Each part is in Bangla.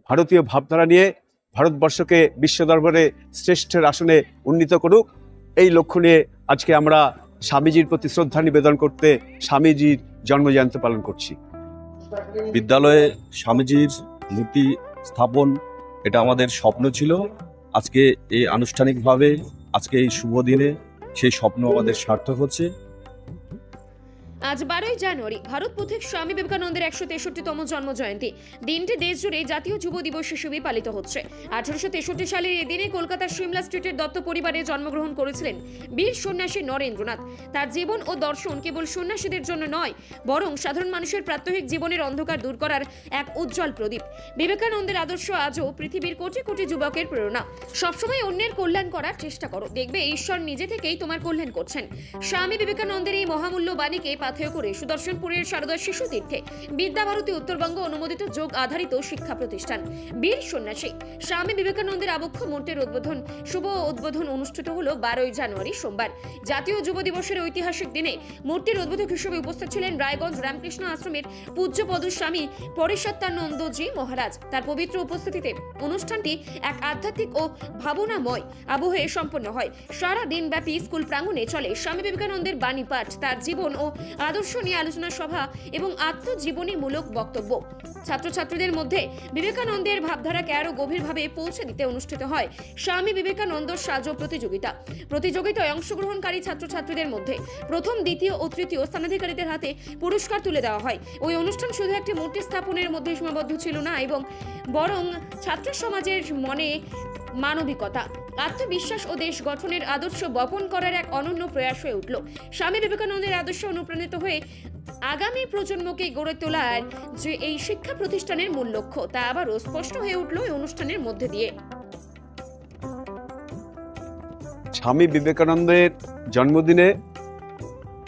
ভারতীয় ভাবধারা নিয়ে ভারতবর্ষকে বিশ্ব দরবারে শ্রেষ্ঠের আসনে উন্নীত করুক, এই লক্ষ্য নিয়ে আজকে আমরা স্বামীজির প্রতি শ্রদ্ধা নিবেদন করতে স্বামীজির জন্মজয়ন্তী পালন করছি। বিদ্যালয়ে স্বামীজির মূর্তি স্থাপন এটা আমাদের স্বপ্ন ছিল। আজকে এই আনুষ্ঠানিকভাবে আজকে এই শুভ দিনে সেই স্বপ্ন আমাদের সার্থক হচ্ছে। আজ 12ই জানুয়ারি ভারত পথিক স্বামী বিবেকানন্দের 163তম জন্মজয়ন্তী। দিনটি দেশ জুড়ে জাতীয় যুব দিবস হিসেবে পালিত হচ্ছে। 1863 সালের এই দিনে কলকাতার সিমলা স্ট্রিটের দত্ত পরিবারে জন্মগ্রহণ করেছিলেন বীর সন্ন্যাসী নরেন্দ্রনাথ। তার জীবন ও দর্শন কেবল সন্ন্যাসীদের জন্য নয়, বরং সাধারণ মানুষের প্রাত্যহিক জীবনের অন্ধকার দূর করার এক উজ্জ্বল প্রদীপ। বিবেকানন্দের আদর্শ আজও পৃথিবীর কোটি কোটি যুবকের প্রেরণা। সবসময় অন্যের কল্যাণ করার চেষ্টা করো, দেখবে ঈশ্বর নিজে থেকেই তোমার কল্যাণ করছেন। স্বামী বিবেকানন্দের এই মহামূল্য বাণীকে পাথেয় করে সুদর্শনপুরের শারদা শিশু তীর্থে বিদ্যাভারতী উত্তরবঙ্গ অনুমোদিত যোগ আধারিত শিক্ষা প্রতিষ্ঠান বীর সন্ন্যাসী স্বামী বিবেকানন্দের আবক্ষ মূর্তির শুভ উদ্বোধন অনুষ্ঠিত হলো 12ই জানুয়ারি সোমবার। জাতীয় যুব দিবসের ঐতিহাসিক দিনে মূর্তির উদ্বোধক হিসেবে উপস্থিত ছিলেন রায়গঞ্জ রামকৃষ্ণ আশ্রমের পূজ্য পদস্বামী পরিষত্তানন্দজি মহারাজ। তার পবিত্র উপস্থিতিতে অনুষ্ঠানটি এক আধ্যাত্মিক ও ভাবনাময় আবহে সম্পন্ন হয়। সারা দিন ব্যাপী স্কুল প্রাঙ্গণে চলে স্বামী বিবেকানন্দের বাণী পাঠ, তার জীবন ও আদর্শ নিয়ে আলোচনা সভা এবং আত্মজীবনীমূলক বক্তব্য। ছাত্রছাত্রীদের মধ্যে বিবেকানন্দের ভাবধারাকে আরো গভীরভাবে পৌঁছে দিতে অনুষ্ঠিত হয় স্বামী বিবেকানন্দ সাজো প্রতিযোগিতা। প্রতিযোগিতায় অংশগ্রহণকারী ছাত্রছাত্রীদের মধ্যে প্রথম, দ্বিতীয় ও তৃতীয় স্থানাধিকারীদের হাতে পুরস্কার তুলে দেওয়া হয়। ওই অনুষ্ঠান শুধু একটি মূর্তি স্থাপনের মধ্যে সীমাবদ্ধ ছিল না, বরং ছাত্র সমাজের মনে মানবিকতা, আত্মবিশ্বাস ও দেশ গঠনের আদর্শ বপন করার এক অনন্য প্রয়াস হয়ে উঠল। স্বামী বিবেকানন্দের আদর্শ অনুপ্রাণিত হয়ে আগামী প্রজন্মকে গড়ে তোলার যে এই শিক্ষা প্রতিষ্ঠানের মূল লক্ষ্য, তা আবারও স্পষ্ট হয়ে উঠল এই অনুষ্ঠানের মধ্যে দিয়ে। স্বামী বিবেকানন্দের জন্মদিনে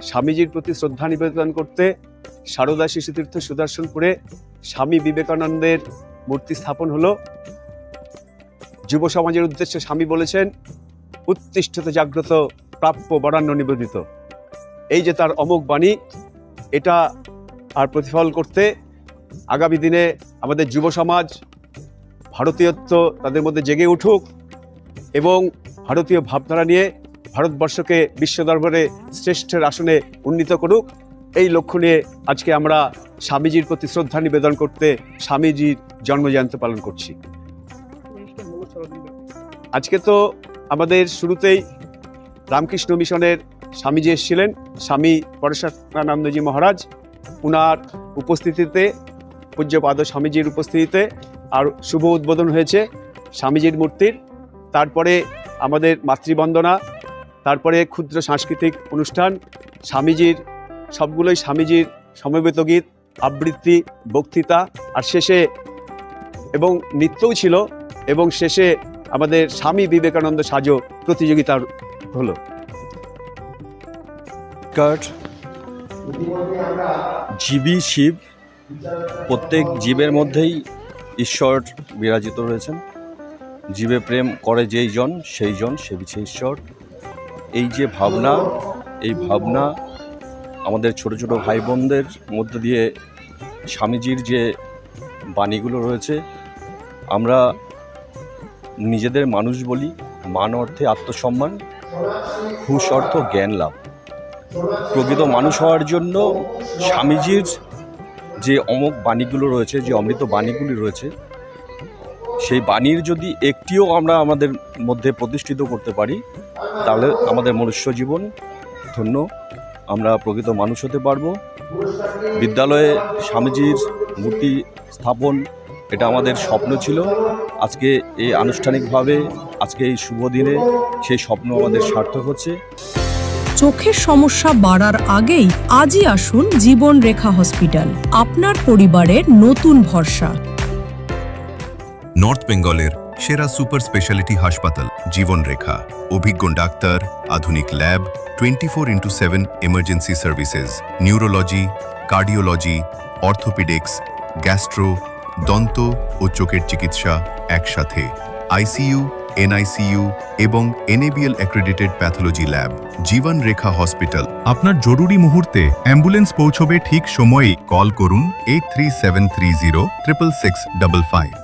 স্বামীজির প্রতি শ্রদ্ধা নিবেদন করতে শারদা শিশু তীর্থ সুদর্শনপুরে স্বামী বিবেকানন্দের মূর্তি স্থাপন হলো। যুব সমাজের উদ্দেশ্যে স্বামী বলেছেন, উত্তিষ্ঠত জাগ্রত প্রাপ্য বরান্য নিবেদিত। এই যে তার অমোঘ বাণী, এটা আর প্রতিফল করতে আগামী দিনে আমাদের যুব সমাজ ভারতীয়ত্ব তাদের মধ্যে জেগে উঠুক এবং ভারতীয় ভাবধারা নিয়ে ভারতবর্ষকে বিশ্ব দরবারে শ্রেষ্ঠের আসনে উন্নীত করুক, এই লক্ষ্য নিয়ে আজকে আমরা স্বামীজির প্রতি শ্রদ্ধা নিবেদন করতে স্বামীজির জন্মজয়ন্তী পালন করছি। আজকে তো আমাদের শুরুতেই রামকৃষ্ণ মিশনের স্বামীজি এসেছিলেন, স্বামী পরশানন্দজি মহারাজ। উনার উপস্থিতিতে, পূজ্যপাদ স্বামীজির উপস্থিতিতে আর শুভ উদ্বোধন হয়েছে স্বামীজির মূর্তির। তারপরে আমাদের মাতৃবন্দনা, তারপরে ক্ষুদ্র সাংস্কৃতিক অনুষ্ঠান, স্বামীজির সবগুলোই স্বামীজির সমবেত গীত, আবৃত্তি, বক্তৃতা, আর শেষে এবং নৃত্যও ছিল, এবং শেষে আমাদের স্বামী বিবেকানন্দ সাজো প্রতিযোগিতা হলো। জীবী শিব, প্রত্যেক জীবের মধ্যেই ঈশ্বর বিরাজিত রয়েছেন। জীবে প্রেম করে যেই জন, সেই জন সেবিছে ঈশ্বর। এই যে ভাবনা, এই ভাবনা আমাদের ছোট ছোট ভাই বোনদের মধ্য দিয়ে স্বামীজির যে বাণীগুলো রয়েছে, আমরা নিজেদের মানুষ বলি, মান অর্থে আত্মসম্মান, হুশ অর্থ জ্ঞান লাভ। প্রকৃত মানুষ হওয়ার জন্য স্বামীজির যে অমোঘ বাণীগুলো রয়েছে, যে অমৃত বাণীগুলি রয়েছে, সেই বাণীর যদি একটিও আমরা আমাদের মধ্যে প্রতিষ্ঠিত করতে পারি, তাহলে আমাদের মনুষ্য জীবন ধন্য, আমরা প্রকৃত মানুষ হতে পারব। বিদ্যালয়ে স্বামীজির মূর্তি স্থাপন এটা আমাদের স্বপ্ন ছিল। আজকে এই আনুষ্ঠানিকভাবে আজকে এই শুভ দিনে সেই স্বপ্ন আমাদের সার্থক হচ্ছে। চোখের সমস্যা বাড়ার আগেই আজই আসুন জীবন রেখা হসপিটাল, আপনার পরিবারের নতুন ভরসা। নর্থ বেঙ্গলের সেরা সুপার স্পেশালিটি হাসপাতাল জীবন রেখা, অভিজ্ঞ ডাক্তার, আধুনিক lab, 24x7 emergency services, neurology, cardiology, orthopaedics, gastro, দন্ত ও চোখের চিকিৎসা একসাথে, আইসিইউ, এনআইসিইউ এবং NABL অ্যাক্রেডিটেড প্যাথোলজি ল্যাব। জীবন রেখা হসপিটাল। আপনার জরুরি মুহূর্তে অ্যাম্বুলেন্স পৌঁছবে ঠিক সময়েই। কল করুন 83730 66655।